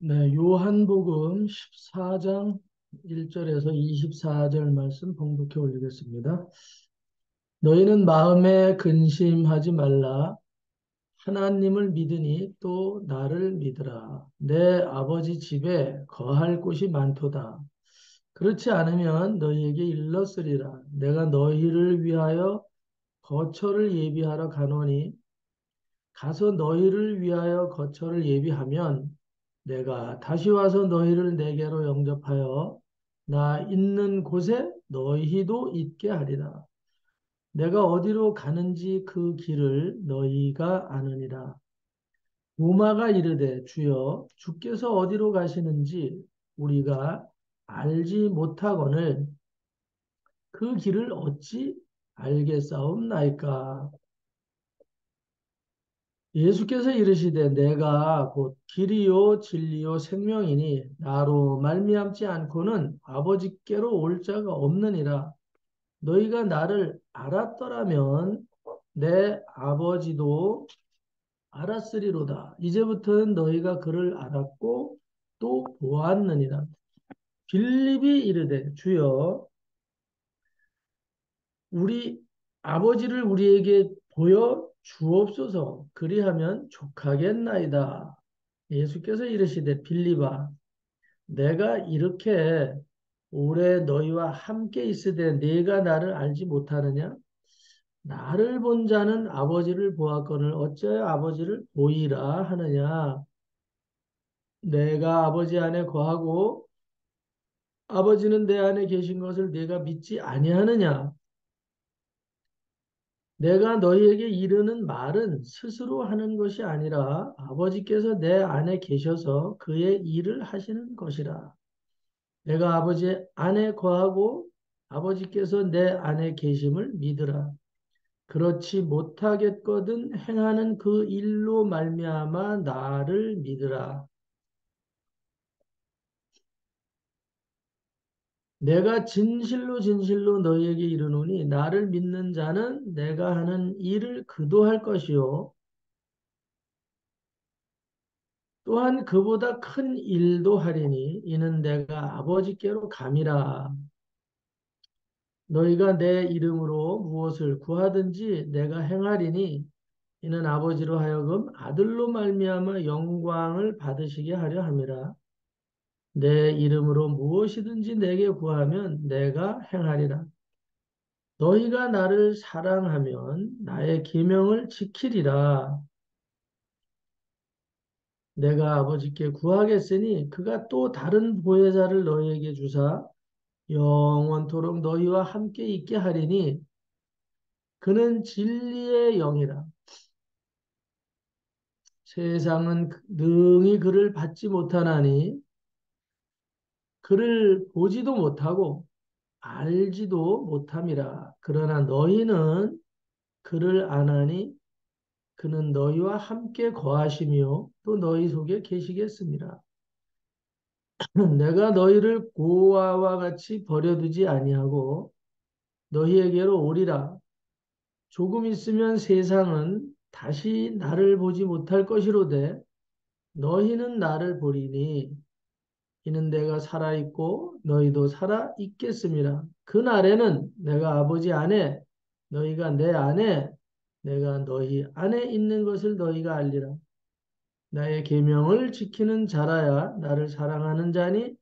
네, 요한복음 14장 1절에서 24절 말씀 봉독해 올리겠습니다. 너희는 마음에 근심하지 말라. 하나님을 믿으니 또 나를 믿으라. 내 아버지 집에 거할 곳이 많도다. 그렇지 않으면 너희에게 일렀으리라. 내가 너희를 위하여 거처를 예비하러 가노니 가서 너희를 위하여 거처를 예비하면 내가 다시 와서 너희를 내게로 영접하여 나 있는 곳에 너희도 있게 하리라. 내가 어디로 가는지 그 길을 너희가 아느니라. 도마가 이르되 주여 주께서 어디로 가시는지 우리가 알지 못하거늘 그 길을 어찌 알겠사옵나이까. 예수께서 이르시되 내가 곧 길이요 진리요 생명이니 나로 말미암지 않고는 아버지께로 올 자가 없느니라. 너희가 나를 알았더라면 내 아버지도 알았으리로다. 이제부터는 너희가 그를 알았고 또 보았느니라. 빌립이 이르되 주여 우리 아버지를 우리에게 보여 주옵소서. 그리하면 족하겠나이다. 예수께서 이르시되 빌립아 내가 이렇게 오래 너희와 함께 있으되 네가 나를 알지 못하느냐? 나를 본 자는 아버지를 보았거늘 어찌하여 아버지를 보이라 하느냐? 내가 아버지 안에 거하고 아버지는 내 안에 계신 것을 네가 믿지 아니하느냐? 내가 너희에게 이르는 말은 스스로 하는 것이 아니라 아버지께서 내 안에 계셔서 그의 일을 하시는 것이라. 내가 아버지 안에 거하고 아버지께서 내 안에 계심을 믿으라. 그렇지 못하겠거든 행하는 그 일로 말미암아 나를 믿으라. 내가 진실로 진실로 너희에게 이르노니 나를 믿는 자는 내가 하는 일을 그도 할 것이요 또한 그보다 큰 일도 하리니 이는 내가 아버지께로 감이라. 너희가 내 이름으로 무엇을 구하든지 내가 행하리니 이는 아버지로 하여금 아들로 말미암아 영광을 받으시게 하려 함이라. 내 이름으로 무엇이든지 내게 구하면 내가 행하리라. 너희가 나를 사랑하면 나의 계명을 지키리라. 내가 아버지께 구하겠으니 그가 또 다른 보혜자를 너희에게 주사 영원토록 너희와 함께 있게 하리니 그는 진리의 영이라. 세상은 능히 그를 받지 못하나니 그를 보지도 못하고 알지도 못함이라. 그러나 너희는 그를 아나니 그는 너희와 함께 거하시며 또 너희 속에 계시겠습니다. 내가 너희를 고아와 같이 버려두지 아니하고 너희에게로 오리라. 조금 있으면 세상은 다시 나를 보지 못할 것이로되 너희는 나를 보리니 이는 내가 살아있고 너희도 살아있겠습니다. 그날에는 내가 아버지 안에 너희가 내 안에 내가 너희 안에 있는 것을 너희가 알리라. 나의 계명을 지키는 자라야 나를 사랑하는 자니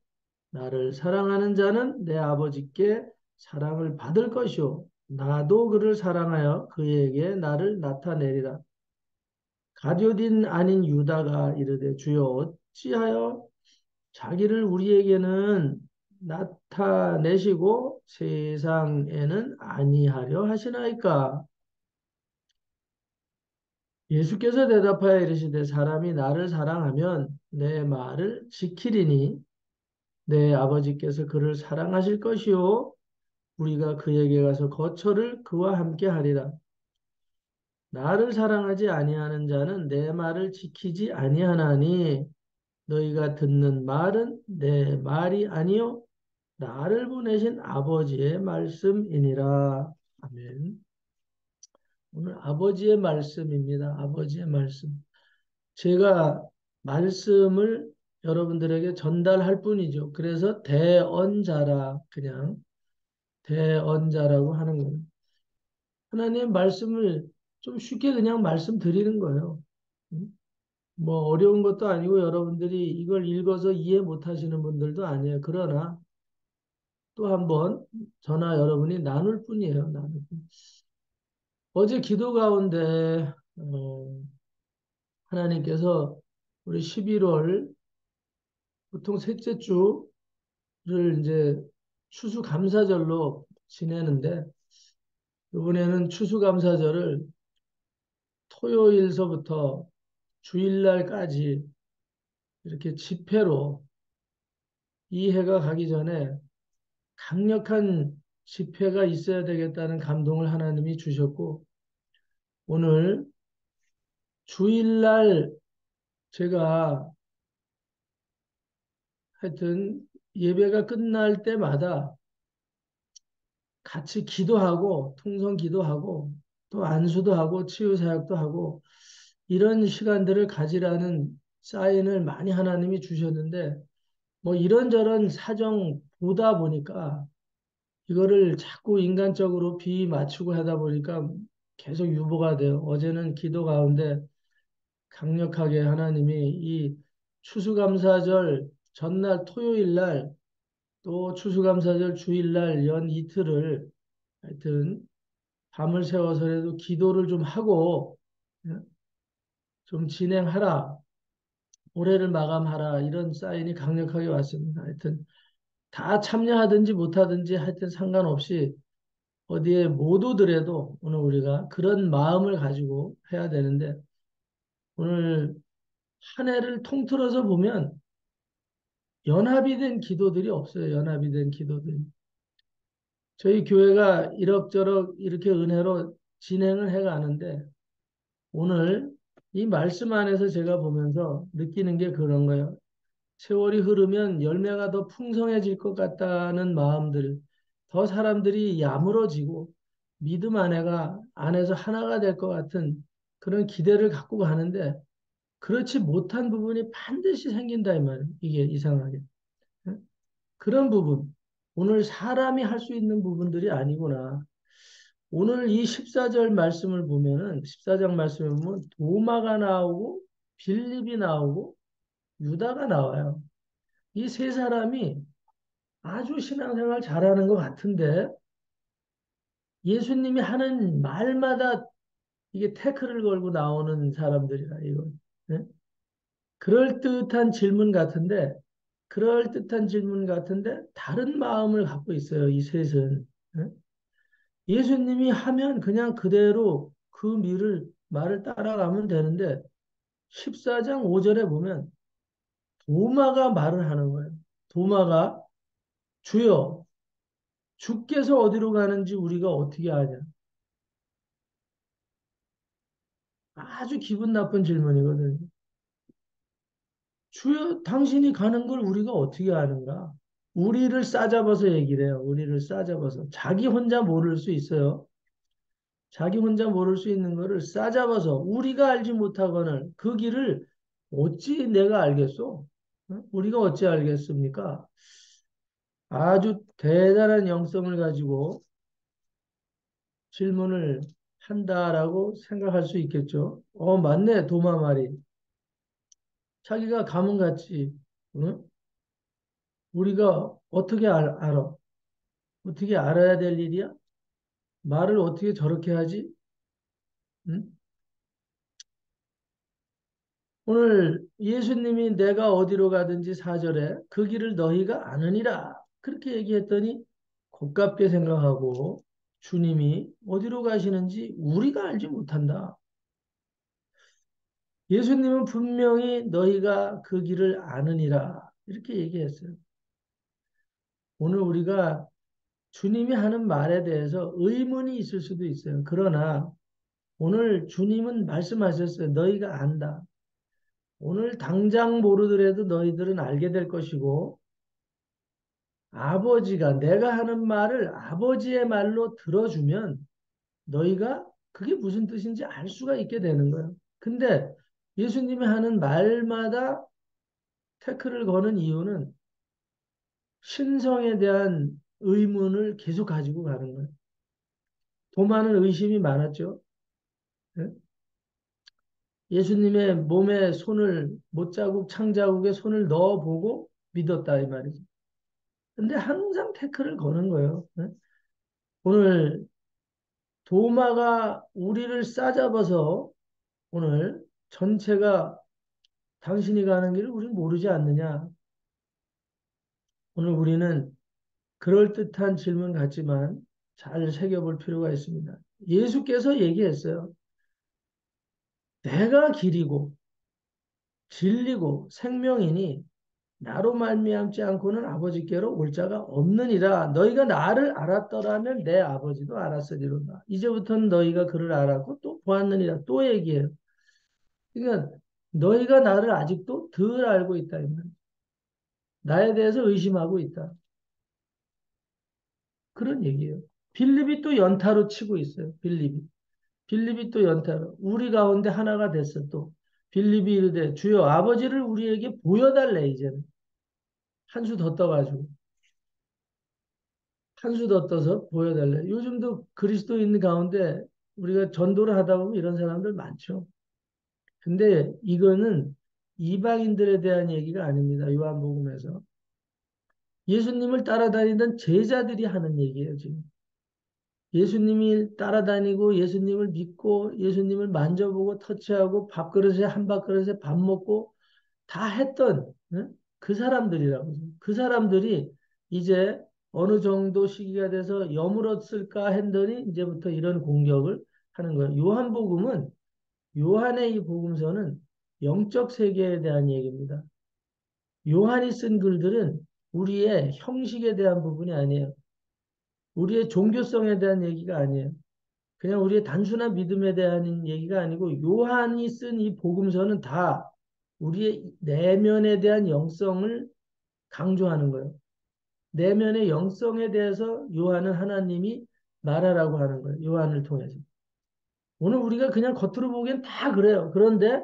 나를 사랑하는 자는 내 아버지께 사랑을 받을 것이요 나도 그를 사랑하여 그에게 나를 나타내리라. 가룟인 아닌 유다가 이르되 주여 어찌하여 자기를 우리에게는 나타내시고 세상에는 아니하려 하시나이까? 예수께서 대답하여 이르시되 사람이 나를 사랑하면 내 말을 지키리니 내 아버지께서 그를 사랑하실 것이요 우리가 그에게 가서 거처를 그와 함께 하리라. 나를 사랑하지 아니하는 자는 내 말을 지키지 아니하나니 너희가 듣는 말은 내 말이 아니요 나를 보내신 아버지의 말씀이니라. 아멘. 오늘 아버지의 말씀입니다. 아버지의 말씀. 제가 말씀을 여러분들에게 전달할 뿐이죠. 그래서 대언자라 그냥 대언자라고 하는 거예요. 하나님의 말씀을 좀 쉽게 그냥 말씀드리는 거예요. 음? 뭐 어려운 것도 아니고 여러분들이 이걸 읽어서 이해 못 하시는 분들도 아니에요. 그러나 또 한번 저나 여러분이 나눌 뿐이에요. 나눌 뿐. 어제 기도 가운데 하나님께서 우리 11월 보통 셋째 주를 이제 추수감사절로 지내는데 이번에는 추수감사절을 토요일서부터 주일날까지 이렇게 집회로 이 해가 가기 전에 강력한 집회가 있어야 되겠다는 감동을 하나님이 주셨고 오늘 주일날 제가 하여튼 예배가 끝날 때마다 같이 기도하고 통성 기도하고 또 안수도 하고 치유 사역도 하고 이런 시간들을 가지라는 사인을 많이 하나님이 주셨는데 뭐 이런저런 사정 보다 보니까 이거를 자꾸 인간적으로 비 맞추고 하다 보니까 계속 유보가 돼요. 어제는 기도 가운데 강력하게 하나님이 이 추수감사절 전날 토요일 날 또 추수감사절 주일날 연 이틀을 하여튼 밤을 새워서라도 기도를 좀 하고 좀 진행하라. 올해를 마감하라. 이런 사인이 강력하게 왔습니다. 하여튼 다 참여하든지 못하든지 하여튼 상관없이 어디에 못 오더라도 오늘 우리가 그런 마음을 가지고 해야 되는데 오늘 한 해를 통틀어서 보면 연합이 된 기도들이 없어요. 연합이 된 기도들이. 저희 교회가 이럭저럭 이렇게 은혜로 진행을 해 가는데 오늘 이 말씀 안에서 제가 보면서 느끼는 게 그런 거예요. 세월이 흐르면 열매가 더 풍성해질 것 같다는 마음들, 더 사람들이 야물어지고 믿음 안에서 하나가 될 것 같은 그런 기대를 갖고 가는데 그렇지 못한 부분이 반드시 생긴다 이 말이에요. 이게 이상하게. 응? 그런 부분. 오늘 사람이 할 수 있는 부분들이 아니구나. 오늘 이 14절 말씀을 보면은 14장 말씀을 보면 도마가 나오고 빌립이 나오고 유다가 나와요. 이 세 사람이 아주 신앙생활 잘하는 것 같은데 예수님이 하는 말마다 이게 태클을 걸고 나오는 사람들이라 이거. 네? 그럴듯한 질문 같은데 그럴듯한 질문 같은데 다른 마음을 갖고 있어요. 이 셋은. 네? 예수님이 하면 그냥 그대로 그 말을 따라가면 되는데 14장 5절에 보면 도마가 말을 하는 거예요. 도마가 주여 주께서 어디로 가는지 우리가 어떻게 아냐? 아주 기분 나쁜 질문이거든요. 주여, 당신이 가는 걸 우리가 어떻게 아는가? 우리를 싸잡아서 얘기를 해요. 우리를 싸잡아서. 자기 혼자 모를 수 있어요. 자기 혼자 모를 수 있는 거를 싸잡아서 우리가 알지 못하거늘 그 길을 어찌 내가 알겠소? 어? 우리가 어찌 알겠습니까? 아주 대단한 영성을 가지고 질문을 한다라고 생각할 수 있겠죠. 맞네, 도마 말이. 자기가 가면 같지. 응? 우리가 어떻게 알아? 어떻게 알아야 될 일이야? 말을 어떻게 저렇게 하지? 응? 오늘 예수님이 내가 어디로 가든지 4절에 그 길을 너희가 아느니라. 그렇게 얘기했더니 곱깝게 생각하고 주님이 어디로 가시는지 우리가 알지 못한다. 예수님은 분명히 너희가 그 길을 아느니라. 이렇게 얘기했어요. 오늘 우리가 주님이 하는 말에 대해서 의문이 있을 수도 있어요. 그러나 오늘 주님은 말씀하셨어요. 너희가 안다. 오늘 당장 모르더라도 너희들은 알게 될 것이고 아버지가 내가 하는 말을 아버지의 말로 들어주면 너희가 그게 무슨 뜻인지 알 수가 있게 되는 거예요. 근데 예수님이 하는 말마다 태클을 거는 이유는 신성에 대한 의문을 계속 가지고 가는 거예요. 도마는 의심이 많았죠. 예? 예수님의 몸에 손을, 못자국, 창자국에 손을 넣어보고 믿었다, 이 말이죠. 근데 항상 태클을 거는 거예요. 예? 오늘 도마가 우리를 싸잡아서 오늘 전체가 당신이 가는 길을 우리는 모르지 않느냐. 오늘 우리는 그럴듯한 질문 같지만 잘 새겨볼 필요가 있습니다. 예수께서 얘기했어요. 내가 길이고 진리고 생명이니 나로 말미암지 않고는 아버지께로 올 자가 없느니라. 너희가 나를 알았더라면 내 아버지도 알았으리로다. 이제부터는 너희가 그를 알았고 또 보았느니라. 또 얘기해요. 그러니까 너희가 나를 아직도 덜 알고 있다. 이 말이에요. 나에 대해서 의심하고 있다. 그런 얘기예요. 빌립이 또 연타로 치고 있어요. 빌립이. 빌립이 또 연타로. 우리 가운데 하나가 됐어 또. 빌립이 이르되 주여 아버지를 우리에게 보여달래 이제는. 한 수 더 떠가지고. 한 수 더 떠서 보여달래. 요즘도 그리스도인 가운데 우리가 전도를 하다 보면 이런 사람들 많죠. 근데 이거는 이방인들에 대한 얘기가 아닙니다. 요한복음에서. 예수님을 따라다니던 제자들이 하는 얘기예요, 지금. 예수님이 따라다니고 예수님을 믿고 예수님을 만져보고 터치하고 밥그릇에 한 밥그릇에 밥 먹고 다 했던 응? 그 사람들이라고. 그 사람들이 이제 어느 정도 시기가 돼서 여물었을까 했더니 이제부터 이런 공격을 하는 거예요. 요한복음은 요한의 이 복음서는 영적 세계에 대한 얘기입니다. 요한이 쓴 글들은 우리의 형식에 대한 부분이 아니에요. 우리의 종교성에 대한 얘기가 아니에요. 그냥 우리의 단순한 믿음에 대한 얘기가 아니고 요한이 쓴 이 복음서는 다 우리의 내면에 대한 영성을 강조하는 거예요. 내면의 영성에 대해서 요한은 하나님이 말하라고 하는 거예요. 요한을 통해서. 오늘 우리가 그냥 겉으로 보기엔 다 그래요. 그런데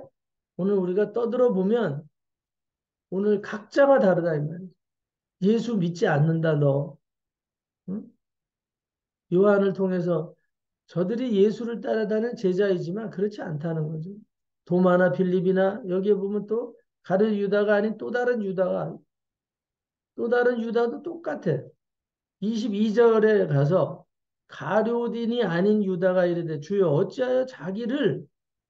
오늘 우리가 떠들어 보면 오늘 각자가 다르다 이 말이에요. 예수 믿지 않는다 너. 응? 요한을 통해서 저들이 예수를 따라다니는 제자이지만 그렇지 않다는 거죠. 도마나 빌립이나 여기에 보면 또 가룟 유다가 아닌 또 다른 유다도 똑같아. 22절에 가서 가룟인이 아닌 유다가 이르되 주여 어찌하여 자기를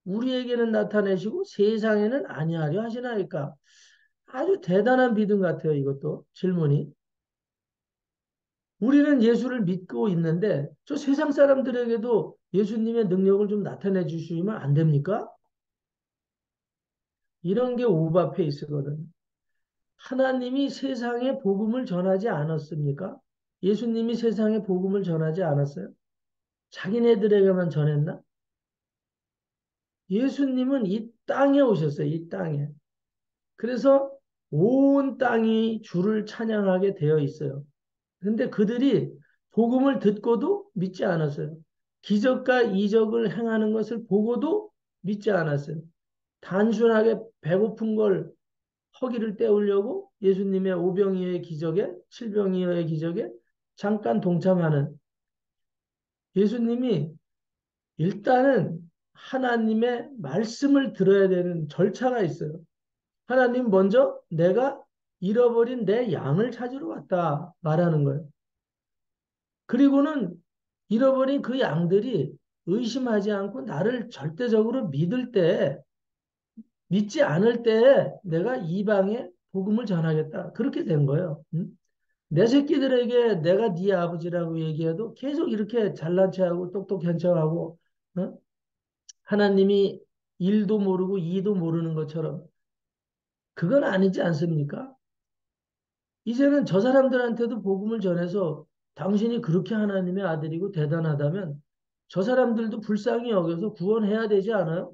우리에게는 나타내시고 세상에는 아니하려 하시나이까. 아주 대단한 믿음 같아요. 이것도 질문이. 우리는 예수를 믿고 있는데 저 세상 사람들에게도 예수님의 능력을 좀 나타내 주시면 안 됩니까? 이런 게 오버페이스거든요. 하나님이 세상에 복음을 전하지 않았습니까? 예수님이 세상에 복음을 전하지 않았어요? 자기네들에게만 전했나? 예수님은 이 땅에 오셨어요. 이 땅에. 그래서 온 땅이 주를 찬양하게 되어 있어요. 근데 그들이 복음을 듣고도 믿지 않았어요. 기적과 이적을 행하는 것을 보고도 믿지 않았어요. 단순하게 배고픈 걸 허기를 때우려고 예수님의 오병이어의 기적에, 칠병이어의 기적에 잠깐 동참하는 예수님이 일단은 하나님의 말씀을 들어야 되는 절차가 있어요. 하나님 먼저 내가 잃어버린 내 양을 찾으러 왔다 말하는 거예요. 그리고는 잃어버린 그 양들이 의심하지 않고 나를 절대적으로 믿을 때, 믿지 않을 때에 내가 이방에 복음을 전하겠다. 그렇게 된 거예요. 응? 내 새끼들에게 내가 네 아버지라고 얘기해도 계속 이렇게 잘난 체하고 똑똑한 척하고 어? 하나님이 일도 모르고 이도 모르는 것처럼 그건 아니지 않습니까? 이제는 저 사람들한테도 복음을 전해서 당신이 그렇게 하나님의 아들이고 대단하다면 저 사람들도 불쌍히 여겨서 구원해야 되지 않아요?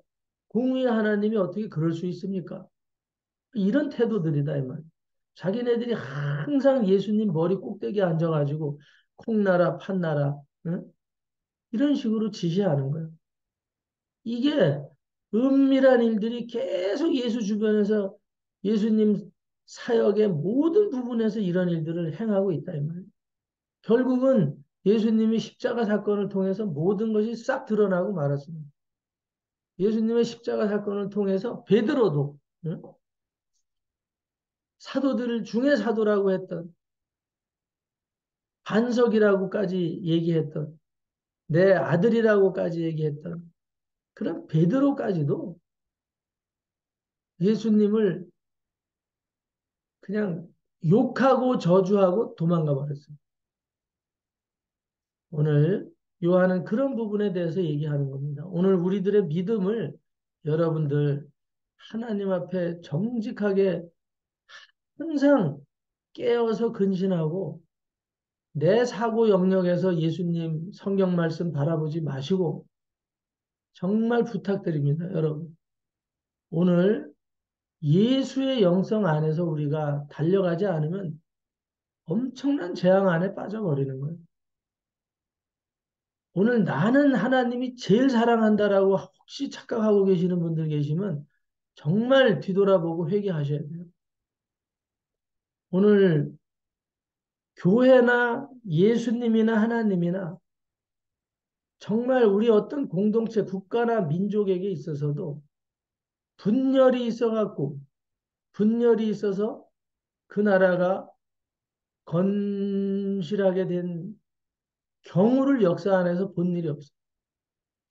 공의의 하나님이 어떻게 그럴 수 있습니까? 이런 태도들이다 이 말. 자기네들이 항상 예수님 머리 꼭대기에 앉아가지고 콩나라 판나라 응? 이런 식으로 지시하는 거예요. 이게 은밀한 일들이 계속 예수 주변에서 예수님 사역의 모든 부분에서 이런 일들을 행하고 있다 이 말이에요. 결국은 예수님이 십자가 사건을 통해서 모든 것이 싹 드러나고 말았습니다. 예수님의 십자가 사건을 통해서 베드로도 응? 사도들 중에 사도라고 했던 반석이라고까지 얘기했던 내 아들이라고까지 얘기했던 그런 베드로까지도 예수님을 그냥 욕하고 저주하고 도망가 버렸어요. 오늘 요한은 그런 부분에 대해서 얘기하는 겁니다. 오늘 우리들의 믿음을 여러분들 하나님 앞에 정직하게 항상 깨어서 근신하고 내 사고 영역에서 예수님 성경 말씀 바라보지 마시고 정말 부탁드립니다, 여러분. 오늘 예수의 영성 안에서 우리가 달려가지 않으면 엄청난 재앙 안에 빠져버리는 거예요. 오늘 나는 하나님이 제일 사랑한다라고 혹시 착각하고 계시는 분들 계시면 정말 뒤돌아보고 회개하셔야 돼요. 오늘 교회나 예수님이나 하나님이나 정말 우리 어떤 공동체, 국가나 민족에게 있어서도 분열이 있어갖고 분열이 있어서 그 나라가 건실하게 된 경우를 역사 안에서 본 일이 없어요.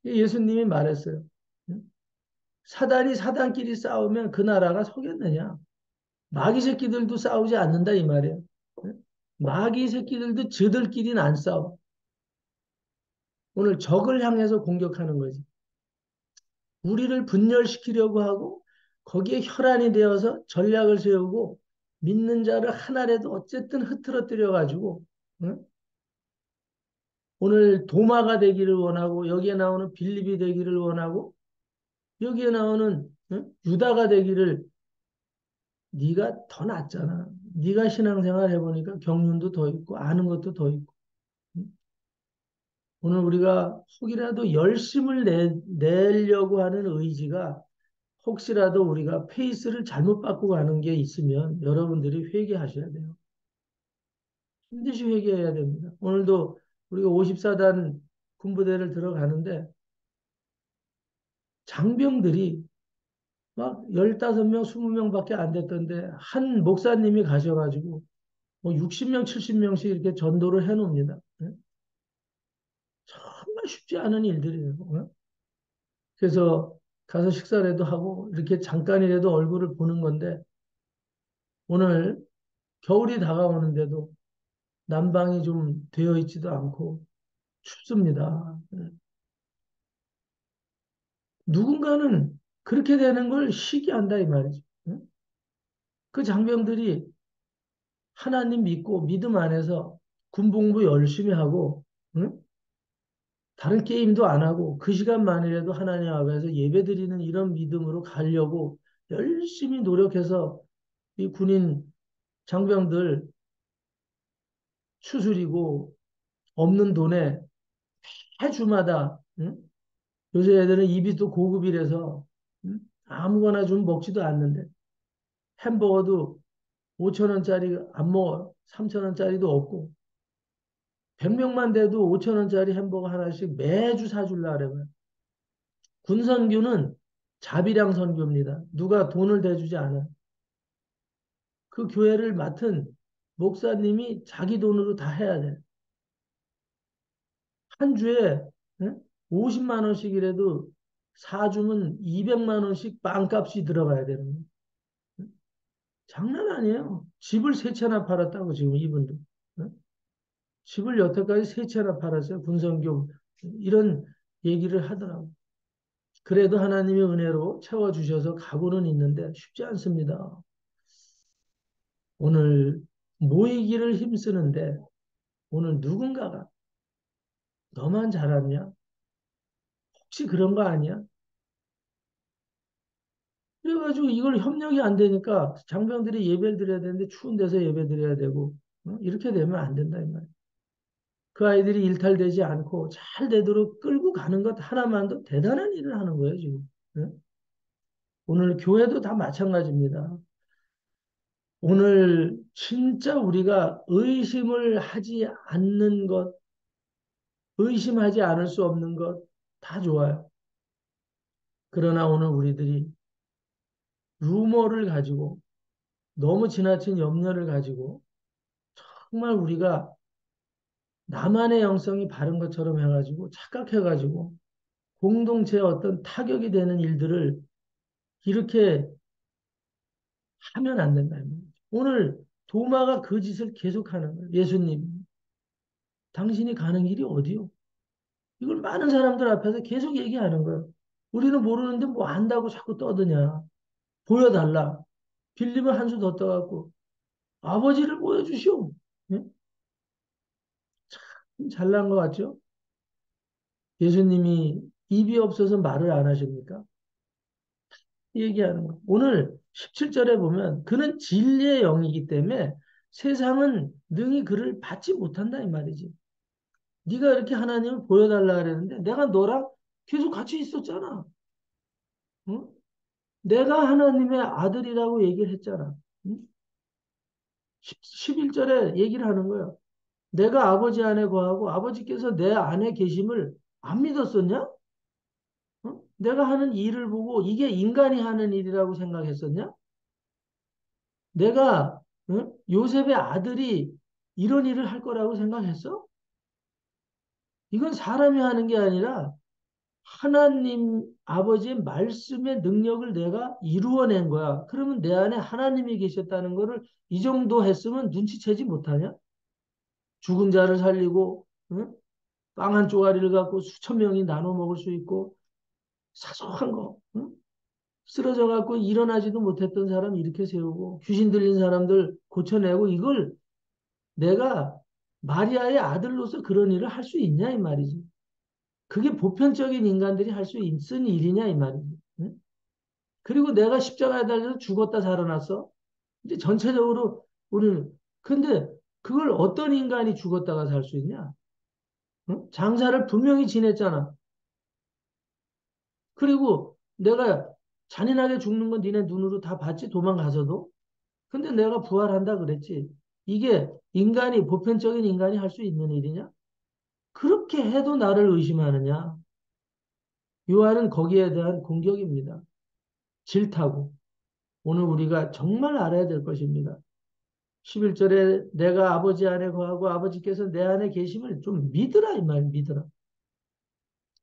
예수님이 말했어요. 사단이 사단끼리 싸우면 그 나라가 서겠느냐. 마귀 새끼들도 싸우지 않는다 이 말이에요. 마귀 새끼들도 저들끼리는 안 싸워. 오늘 적을 향해서 공격하는 거지. 우리를 분열시키려고 하고 거기에 혈안이 되어서 전략을 세우고 믿는 자를 하나라도 어쨌든 흐트러뜨려 가지고 응? 오늘 도마가 되기를 원하고 여기에 나오는 빌립이 되기를 원하고 여기에 나오는 응? 유다가 되기를 네가 더 낫잖아. 네가 신앙생활 해보니까 경륜도 더 있고 아는 것도 더 있고 응? 오늘 우리가 혹이라도 열심을 내려고 하는 의지가 혹시라도 우리가 페이스를 잘못 바꾸고 가는 게 있으면 여러분들이 회개하셔야 돼요. 반드시 회개해야 됩니다. 오늘도 우리가 54단 군부대를 들어가는데 장병들이 막 15명, 20명밖에 안 됐던데 한 목사님이 가셔가지고 뭐 60명, 70명씩 이렇게 전도를 해놓습니다. 예? 정말 쉽지 않은 일들이에요. 예? 그래서 가서 식사라도 하고 이렇게 잠깐이라도 얼굴을 보는 건데 오늘 겨울이 다가오는데도 난방이 좀 되어 있지도 않고 춥습니다. 예. 누군가는 그렇게 되는 걸 시기한다 이 말이죠. 예? 그 장병들이 하나님 믿고 믿음 안에서 군복무 열심히 하고 응? 다른 게임도 안 하고 그 시간만이라도 하나님 앞에서 예배드리는 이런 믿음으로 가려고 열심히 노력해서 이 군인 장병들 추스리고 없는 돈에 해주마다 응? 요새 애들은 입이 또 고급이라서 응? 아무거나 좀 먹지도 않는데 햄버거도 5천 원짜리 안 먹어요. 3천 원짜리도 없고 100명만 돼도 5천 원짜리 햄버거 하나씩 매주 사줄라 그래요. 군선교는 자비량 선교입니다. 누가 돈을 대주지 않아요. 그 교회를 맡은 목사님이 자기 돈으로 다 해야 돼. 한 주에 응? 50만 원씩이라도 사주면 200만 원씩 빵값이 들어가야 되는 거예요. 응? 장난 아니에요. 집을 세 채나 팔았다고 지금 이분도. 응? 집을 여태까지 세 채나 팔았어요. 군선교 이런 얘기를 하더라고. 그래도 하나님의 은혜로 채워주셔서 가고는 있는데 쉽지 않습니다. 오늘 모이기를 힘쓰는데 오늘 누군가가 너만 잘하냐? 혹시 그런 거 아니야? 그래가지고 이걸 협력이 안 되니까 장병들이 예배를 드려야 되는데 추운 데서 예배 드려야 되고 이렇게 되면 안 된다 이 말이야. 그 아이들이 일탈되지 않고 잘 되도록 끌고 가는 것 하나만도 대단한 일을 하는 거예요 지금. 응? 오늘 교회도 다 마찬가지입니다. 오늘 진짜 우리가 의심을 하지 않는 것, 의심하지 않을 수 없는 것 다 좋아요. 그러나 오늘 우리들이 루머를 가지고 너무 지나친 염려를 가지고 정말 우리가 나만의 영성이 바른 것처럼 해가지고 착각해가지고 공동체에 어떤 타격이 되는 일들을 이렇게 하면 안 된다. 이 말이죠. 오늘 도마가 그 짓을 계속하는 거예요. 예수님, 당신이 가는 길이 어디요? 이걸 많은 사람들 앞에서 계속 얘기하는 거예요. 우리는 모르는데 뭐 안다고 자꾸 떠드냐. 보여달라. 빌리면 한 수 더 떠갖고 아버지를 보여주시오. 예? 잘난 것 같죠? 예수님이 입이 없어서 말을 안 하십니까? 얘기하는 거. 오늘 17절에 보면 그는 진리의 영이기 때문에 세상은 능히 그를 받지 못한다 이 말이지. 네가 이렇게 하나님을 보여달라 그랬는데 내가 너랑 계속 같이 있었잖아. 응? 내가 하나님의 아들이라고 얘기를 했잖아. 응? 11절에 얘기를 하는 거예요. 내가 아버지 안에 거하고 아버지께서 내 안에 계심을 안 믿었었냐? 응? 내가 하는 일을 보고 이게 인간이 하는 일이라고 생각했었냐? 내가 응? 요셉의 아들이 이런 일을 할 거라고 생각했어? 이건 사람이 하는 게 아니라 하나님 아버지의 말씀의 능력을 내가 이루어낸 거야. 그러면 내 안에 하나님이 계셨다는 거를 이 정도 했으면 눈치채지 못하냐? 죽은 자를 살리고 응? 빵 한 쪼가리를 갖고 수천 명이 나눠 먹을 수 있고 사소한 거 응? 쓰러져 갖고 일어나지도 못했던 사람 이렇게 세우고 귀신 들린 사람들 고쳐내고 이걸 내가 마리아의 아들로서 그런 일을 할 수 있냐 이 말이지. 그게 보편적인 인간들이 할 수 있는 일이냐 이 말이지. 응? 그리고 내가 십자가에 달려서 죽었다 살아났어. 이제 전체적으로 우리는 근데 그걸 어떤 인간이 죽었다가 살 수 있냐? 응? 장사를 분명히 지냈잖아. 그리고 내가 잔인하게 죽는 건 니네 눈으로 다 봤지 도망가서도. 근데 내가 부활한다 그랬지. 이게 인간이 보편적인 인간이 할 수 있는 일이냐? 그렇게 해도 나를 의심하느냐? 요한은 거기에 대한 공격입니다. 질타고. 오늘 우리가 정말 알아야 될 것입니다. 11절에 내가 아버지 안에 거하고 아버지께서 내 안에 계심을 좀 믿으라 이 말, 믿으라.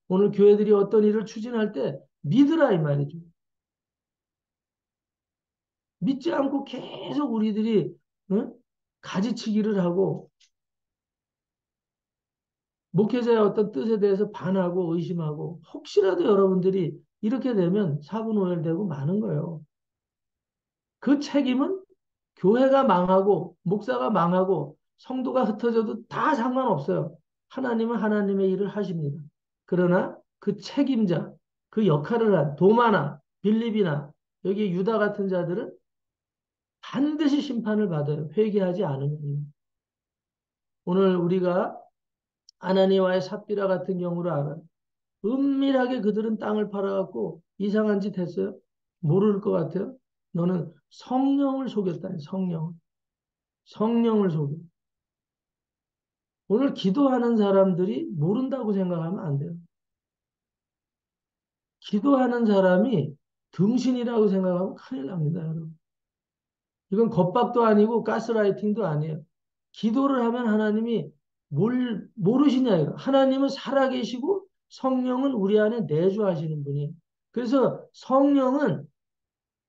오늘 교회들이 어떤 일을 추진할 때 믿으라 이 말이죠. 믿지 않고 계속 우리들이 응? 가지치기를 하고 목회자의 어떤 뜻에 대해서 반하고 의심하고 혹시라도 여러분들이 이렇게 되면 사분오열되고 많은 거예요. 그 책임은 교회가 망하고 목사가 망하고 성도가 흩어져도 다 상관없어요. 하나님은 하나님의 일을 하십니다. 그러나 그 책임자, 그 역할을 한 도마나 빌립이나 여기 유다 같은 자들은 반드시 심판을 받아요. 회개하지 않으면. 오늘 우리가 아나니와의 삽비라 같은 경우를 알아요. 은밀하게 그들은 땅을 팔아갖고 이상한 짓 했어요. 모를 것 같아요. 너는 성령을 속였다. 성령. 성령을 속여. 오늘 기도하는 사람들이 모른다고 생각하면 안 돼요. 기도하는 사람이 등신이라고 생각하면 큰일 납니다, 여러분. 이건 겁박도 아니고 가스라이팅도 아니에요. 기도를 하면 하나님이 모르시냐, 이거. 하나님은 살아계시고 성령은 우리 안에 내주하시는 분이에요. 그래서 성령은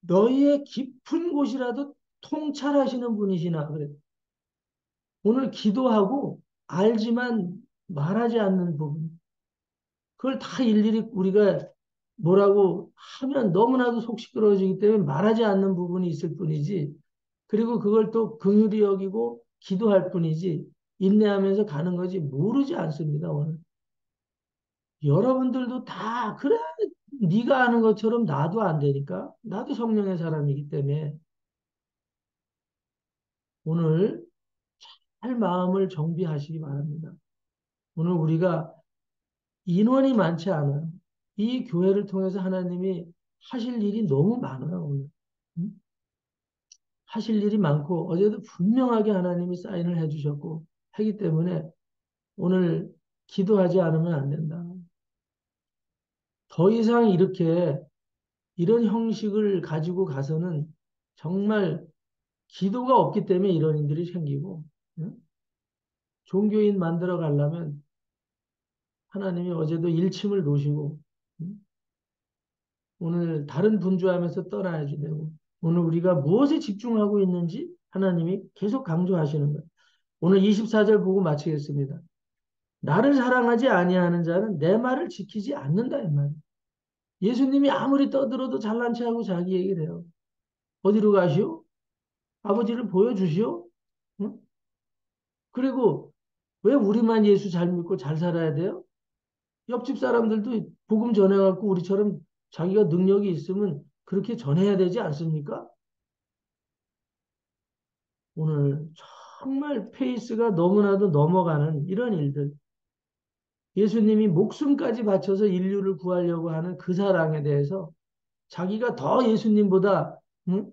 너희의 깊은 곳이라도 통찰하시는 분이시나, 그래. 오늘 기도하고 알지만 말하지 않는 부분. 그걸 다 일일이 우리가 뭐라고 하면 너무나도 속 시끄러워지기 때문에 말하지 않는 부분이 있을 뿐이지. 그리고 그걸 또 긍휼히 여기고 기도할 뿐이지. 인내하면서 가는 거지 모르지 않습니다, 오늘. 여러분들도 다 그래 네가 아는 것처럼 나도 안 되니까 나도 성령의 사람이기 때문에 오늘 잘 마음을 정비하시기 바랍니다. 오늘 우리가 인원이 많지 않아요. 이 교회를 통해서 하나님이 하실 일이 너무 많아요, 오늘. 응? 하실 일이 많고 어제도 분명하게 하나님이 사인을 해주셨고 하기 때문에 오늘 기도하지 않으면 안 된다. 더 이상 이렇게 이런 형식을 가지고 가서는 정말 기도가 없기 때문에 이런 일들이 생기고 응? 종교인 만들어 가려면 하나님이 어제도 일침을 놓으시고 응? 오늘 다른 분주하면서 떠나야지 되고 오늘 우리가 무엇에 집중하고 있는지 하나님이 계속 강조하시는 거예요. 오늘 24절 보고 마치겠습니다. 나를 사랑하지 아니하는 자는 내 말을 지키지 않는다 이 말이에요. 예수님이 아무리 떠들어도 잘난 체하고 자기 얘기를 해요. 어디로 가시오? 아버지를 보여주시오? 응? 그리고 왜 우리만 예수 잘 믿고 잘 살아야 돼요? 옆집 사람들도 복음 전해갖고 우리처럼 자기가 능력이 있으면 그렇게 전해야 되지 않습니까? 오늘 정말 페이스가 너무나도 넘어가는 이런 일들. 예수님이 목숨까지 바쳐서 인류를 구하려고 하는 그 사랑에 대해서 자기가 더 예수님보다 응?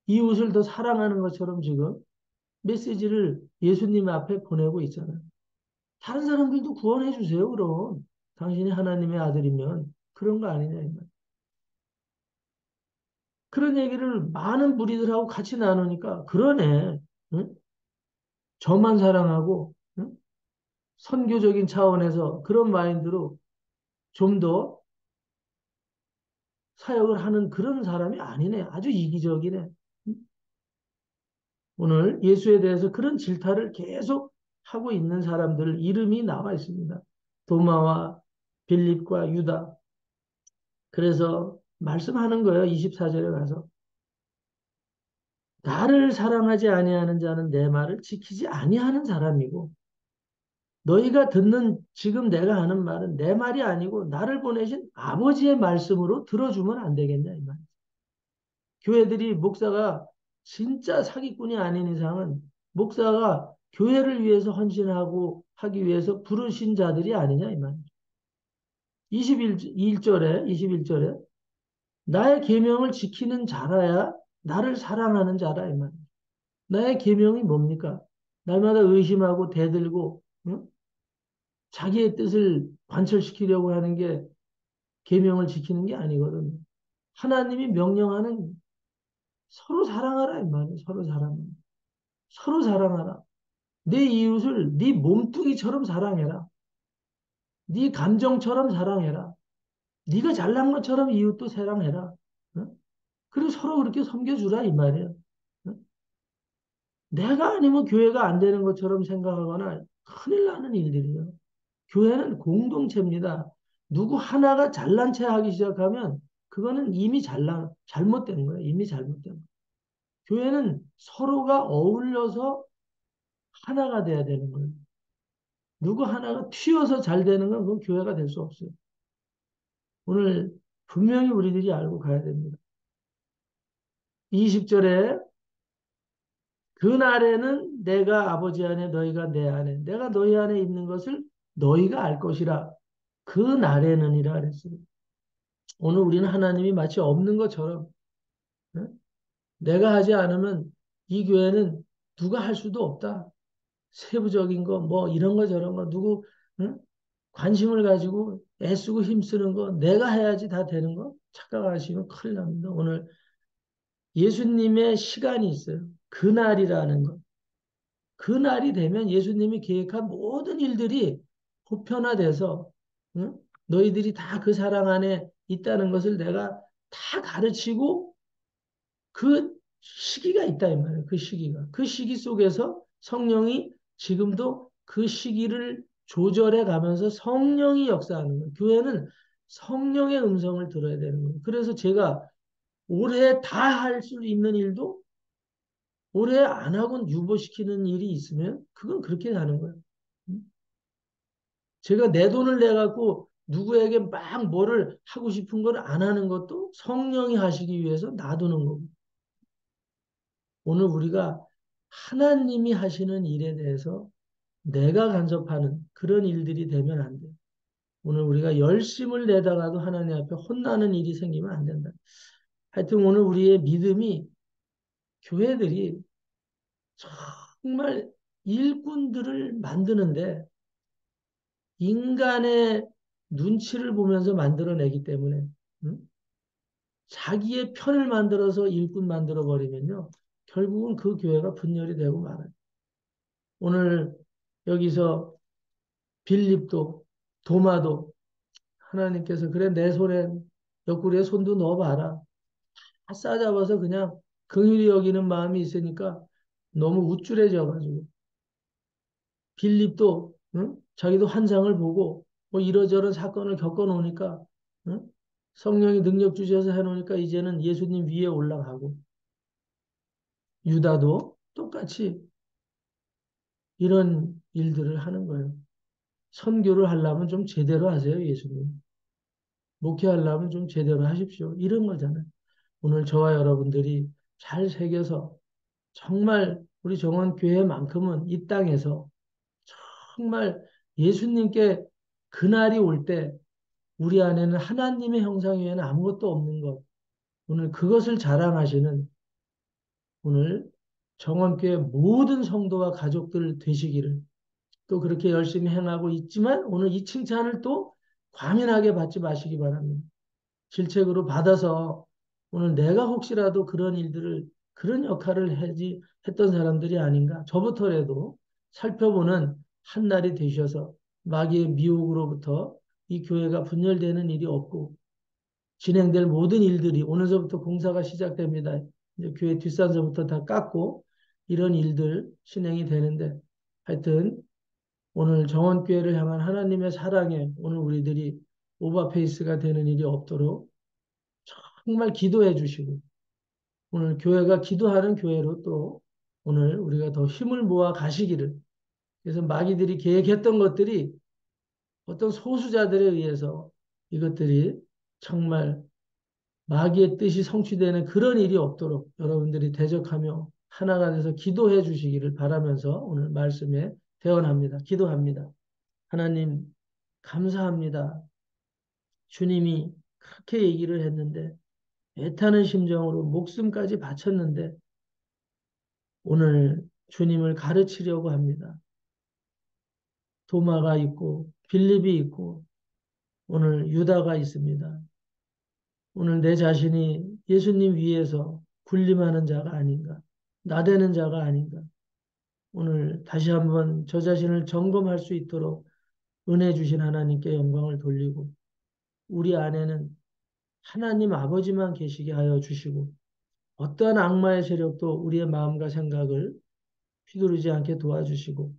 이웃을 더 사랑하는 것처럼 지금 메시지를 예수님 앞에 보내고 있잖아요. 다른 사람들도 구원해 주세요, 그럼. 당신이 하나님의 아들이면 그런 거 아니냐, 이 말. 그런 얘기를 많은 무리들하고 같이 나누니까 그러네. 응? 저만 사랑하고 응? 선교적인 차원에서 그런 마인드로 좀 더 사역을 하는 그런 사람이 아니네. 아주 이기적이네. 응? 오늘 예수에 대해서 그런 질타를 계속 하고 있는 사람들 이름이 나와 있습니다. 도마와 빌립과 유다. 그래서 말씀하는 거예요. 24절에 가서. 나를 사랑하지 아니하는 자는 내 말을 지키지 아니하는 사람이고 너희가 듣는 지금 내가 하는 말은 내 말이 아니고 나를 보내신 아버지의 말씀으로 들어주면 안 되겠냐 이 말. 교회들이 목사가 진짜 사기꾼이 아닌 이상은 목사가 교회를 위해서 헌신하고 하기 위해서 부르신 자들이 아니냐 이 말. 21절에 나의 계명을 지키는 자라야 나를 사랑하는 자라 이 말. 나의 계명이 뭡니까? 날마다 의심하고 대들고 응? 자기의 뜻을 관철시키려고 하는 게 계명을 지키는 게 아니거든요. 하나님이 명령하는 서로 사랑하라 이 말이에요. 서로 사랑. 서로 사랑하라. 내 이웃을 네 몸뚱이처럼 사랑해라. 네 감정처럼 사랑해라. 네가 잘난 것처럼 이웃도 사랑해라. 응? 그리고 서로 그렇게 섬겨주라 이 말이에요. 응? 내가 아니면 교회가 안 되는 것처럼 생각하거나 큰일 나는 일들이에요. 교회는 공동체입니다. 누구 하나가 잘난 체 하기 시작하면 그거는 이미 잘못된 거예요. 이미 잘못된 거예요. 교회는 서로가 어울려서 하나가 돼야 되는 거예요. 누구 하나가 튀어서 잘 되는 건 그건 교회가 될 수 없어요. 오늘 분명히 우리들이 알고 가야 됩니다. 20절에 그날에는 내가 아버지 안에 너희가 내 안에 내가 너희 안에 있는 것을 너희가 알 것이라 그 날에는이라 그랬어요. 오늘 우리는 하나님이 마치 없는 것처럼 응? 내가 하지 않으면 이 교회는 누가 할 수도 없다. 세부적인 거, 뭐 이런 거 저런 거 누구 응? 관심을 가지고 애쓰고 힘쓰는 거 내가 해야지 다 되는 거 착각하시면 큰일 납니다. 오늘 예수님의 시간이 있어요. 그날이라는 거. 그날이 되면 예수님이 계획한 모든 일들이 보편화돼서 응? 너희들이 다 그 사랑 안에 있다는 것을 내가 다 가르치고 그 시기가 있다 이 말이에요. 그 시기가. 그 시기 속에서 성령이 지금도 그 시기를 조절해 가면서 성령이 역사하는 거예요. 교회는 성령의 음성을 들어야 되는 거예요. 그래서 제가 올해 다 할 수 있는 일도 올해 안 하고 유보시키는 일이 있으면 그건 그렇게 가는 거예요. 제가 내 돈을 내 갖고 누구에게 막 뭐를 하고 싶은 걸 안 하는 것도 성령이 하시기 위해서 놔두는 거고. 오늘 우리가 하나님이 하시는 일에 대해서 내가 간섭하는 그런 일들이 되면 안 돼. 오늘 우리가 열심을 내다가도 하나님 앞에 혼나는 일이 생기면 안 된다. 하여튼 오늘 우리의 믿음이 교회들이 정말 일꾼들을 만드는데 인간의 눈치를 보면서 만들어내기 때문에 음? 자기의 편을 만들어서 일꾼 만들어 버리면요. 결국은 그 교회가 분열이 되고 말아요. 오늘 여기서 빌립도 도마도 하나님께서 그래 내 손에 옆구리에 손도 넣어봐라. 다 싸잡아서 그냥 긍휼히 여기는 마음이 있으니까 너무 우쭐해져가지고 빌립도 응? 자기도 환상을 보고 뭐 이러저런 사건을 겪어놓으니까 응? 성령이 능력 주셔서 해놓으니까 이제는 예수님 위에 올라가고 유다도 똑같이 이런 일들을 하는 거예요. 선교를 하려면 좀 제대로 하세요, 예수님. 목회하려면 좀 제대로 하십시오. 이런 거잖아요. 오늘 저와 여러분들이 잘 새겨서 정말 우리 정원교회만큼은 이 땅에서 정말 예수님께 그날이 올 때 우리 안에는 하나님의 형상 외에는 아무것도 없는 것. 오늘 그것을 자랑하시는 오늘 정원교회 모든 성도와 가족들 되시기를 또 그렇게 열심히 행하고 있지만 오늘 이 칭찬을 또 과민하게 받지 마시기 바랍니다. 질책으로 받아서 오늘 내가 혹시라도 그런 일들을 그런 역할을 했던 사람들이 아닌가 저부터라도 살펴보는 한 날이 되셔서 마귀의 미혹으로부터 이 교회가 분열되는 일이 없고 진행될 모든 일들이 오늘서부터 공사가 시작됩니다. 이제 교회 뒷산서부터 다 깎고 이런 일들 진행이 되는데 하여튼 오늘 정원교회를 향한 하나님의 사랑에 오늘 우리들이 오버페이스가 되는 일이 없도록 정말 기도해 주시고 오늘 교회가 기도하는 교회로 또 오늘 우리가 더 힘을 모아 가시기를 그래서 마귀들이 계획했던 것들이 어떤 소수자들에 의해서 이것들이 정말 마귀의 뜻이 성취되는 그런 일이 없도록 여러분들이 대적하며 하나가 돼서 기도해 주시기를 바라면서 오늘 말씀에 대언합니다. 기도합니다. 하나님 감사합니다. 주님이 그렇게 얘기를 했는데 애타는 심정으로 목숨까지 바쳤는데 오늘 주님을 가르치려고 합니다. 도마가 있고 빌립이 있고 오늘 유다가 있습니다. 오늘 내 자신이 예수님 위에서 군림하는 자가 아닌가, 나대는 자가 아닌가. 오늘 다시 한번 저 자신을 점검할 수 있도록 은혜 주신 하나님께 영광을 돌리고 우리 안에는 하나님 아버지만 계시게 하여 주시고 어떠한 악마의 세력도 우리의 마음과 생각을 휘두르지 않게 도와주시고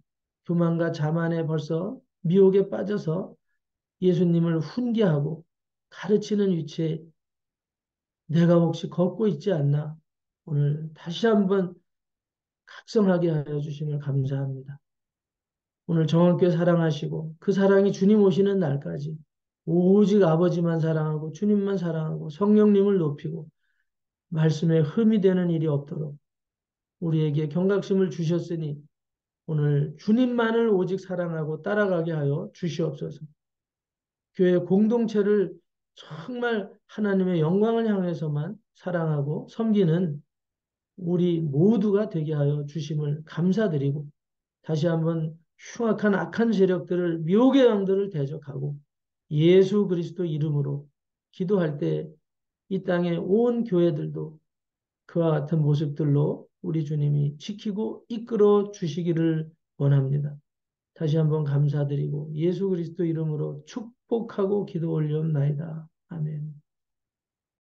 교만과 자만에 벌써 미혹에 빠져서 예수님을 훈계하고 가르치는 위치에 내가 혹시 걷고 있지 않나 오늘 다시 한번 각성하게 하여 주심을 감사합니다. 오늘 정확하게 사랑하시고 그 사랑이 주님 오시는 날까지 오직 아버지만 사랑하고 주님만 사랑하고 성령님을 높이고 말씀에 흠이 되는 일이 없도록 우리에게 경각심을 주셨으니 오늘 주님만을 오직 사랑하고 따라가게 하여 주시옵소서. 교회 공동체를 정말 하나님의 영광을 향해서만 사랑하고 섬기는 우리 모두가 되게 하여 주심을 감사드리고 다시 한번 흉악한 악한 세력들을 미혹의 영들을 대적하고 예수 그리스도 이름으로 기도할 때 이 땅의 온 교회들도 그와 같은 모습들로 우리 주님이 지키고 이끌어 주시기를 원합니다. 다시 한번 감사드리고 예수 그리스도 이름으로 축복하고 기도 올리옵나이다. 아멘.